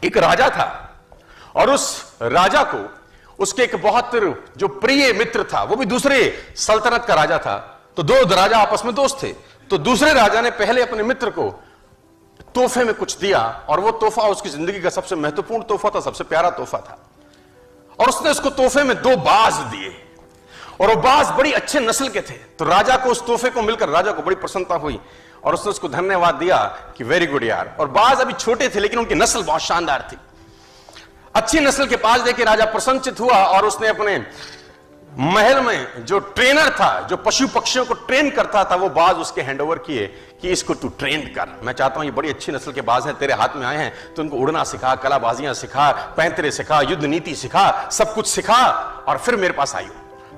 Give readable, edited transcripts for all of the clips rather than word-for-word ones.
एक राजा था और उस राजा को उसके एक बहुत जो प्रिय मित्र था, वो भी दूसरे सल्तनत का राजा था। तो दो राजा आपस में दोस्त थे। तो दूसरे राजा ने पहले अपने मित्र को तोहफे में कुछ दिया और वो तोहफा उसकी जिंदगी का सबसे महत्वपूर्ण तोहफा था, सबसे प्यारा तोहफा था। और उसने उसको तोहफे में 2 बाज दिए और वो बाज बड़ी अच्छे नस्ल के थे। तो राजा को उस तोहफे को मिलकर राजा को बड़ी प्रसन्नता हुई और उसने उसको धन्यवाद दिया कि वेरी गुड यार। और बाज अभी छोटे थे लेकिन उनकी नस्ल बहुत शानदार थी। अच्छी नस्ल के बाज देकर राजा प्रसन्नचित हुआ और उसने अपने महल में जो ट्रेनर था, जो पशु पक्षियों को ट्रेन करता था, वो बाज उसके हैंडओवर किए कि इसको तू ट्रेन कर। मैं चाहता हूं ये बड़ी अच्छी नस्ल के बाज हैं, तेरे हाथ में आए हैं, तो उनको उड़ना सिखा, कलाबाजियां सिखा, पैंतरे सिखा, युद्ध नीति सिखा, सब कुछ सिखा और फिर मेरे पास आई।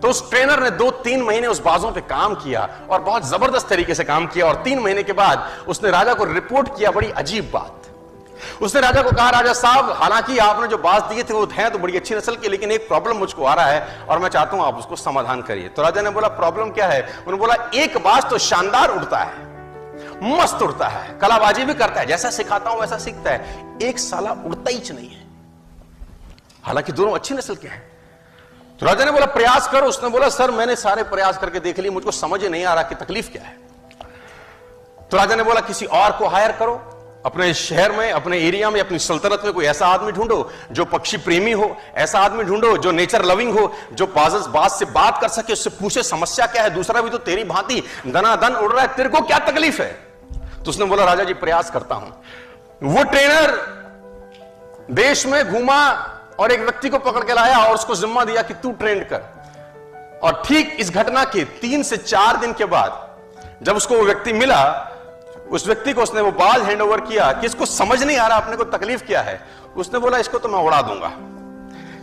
तो उस ट्रेनर ने 2-3 महीने उस बाजों पे काम किया और बहुत जबरदस्त तरीके से काम किया। और 3 महीने के बाद उसने राजा को रिपोर्ट किया बड़ी अजीब बात। उसने राजा को कहा, राजा साहब, हालांकि आपने जो बाज दिए थे वो हैं तो बड़ी अच्छी नस्ल के, लेकिन एक प्रॉब्लम मुझको आ रहा है और मैं चाहता हूं आप उसको समाधान करिए। तो राजा ने बोला, प्रॉब्लम क्या है? उन्होंने बोला, एक बाज तो शानदार उड़ता है, मस्त उड़ता है, कलाबाजी भी करता है, जैसा सिखाता हूं वैसा सीखता है, एक साला उड़ता ही नहीं है, हालांकि दोनों अच्छी नस्ल के हैं। तो राजा ने बोला, प्रयास करो। उसने बोला, सर मैंने सारे प्रयास करके देख लिए, मुझको समझ नहीं आ रहा कि तकलीफ क्या है। तो राजा ने बोला, किसी और को हायर करो, अपने शहर में, अपने एरिया में, अपनी सल्तनत में कोई ऐसा आदमी ढूंढो जो पक्षी प्रेमी हो, ऐसा आदमी ढूंढो जो नेचर लविंग हो, जो बाज से बात कर सके, उससे पूछे समस्या क्या है, दूसरा भी तो तेरी भांति दनादन उड़ रहा है, तेरे को क्या तकलीफ है? तो उसने बोला, राजा जी प्रयास करता हूं। वो ट्रेनर देश में घूमा और एक व्यक्ति को पकड़ के लाया और उसको जिम्मा दिया कि तू ट्रेंड कर। और ठीक इस घटना के 3 से 4 दिन के बाद जब उसको वो व्यक्ति मिला, उस व्यक्ति को उसने वो बाज हैंड ओवर किया कि इसको समझ नहीं आ रहा अपने को तकलीफ क्या है। उसने बोला, इसको तो मैं उड़ा दूंगा।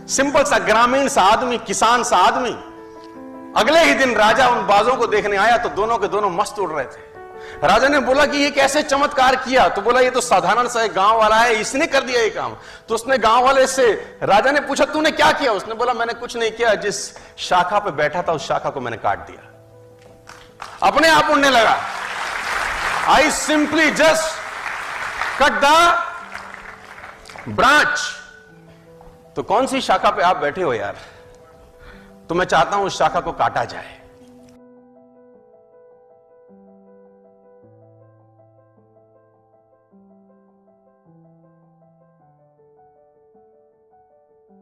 सिंपल सा ग्रामीण सा आदमी, किसान सा आदमी। अगले ही दिन राजा उन बाजों को देखने आया तो दोनों के दोनों मस्त उड़ रहे थे। राजा ने बोला कि ये कैसे चमत्कार किया? तो बोला, ये तो साधारण सा एक गांव वाला है, इसने कर दिया ये काम। तो उसने गांव वाले से, राजा ने पूछा, तूने क्या किया? उसने बोला, मैंने कुछ नहीं किया, जिस शाखा पे बैठा था उस शाखा को मैंने काट दिया, अपने आप उड़ने लगा। I simply just cut the branch। तो कौन सी शाखा पे आप बैठे हो यार? तो मैं चाहता हूं उस शाखा को काटा जाए।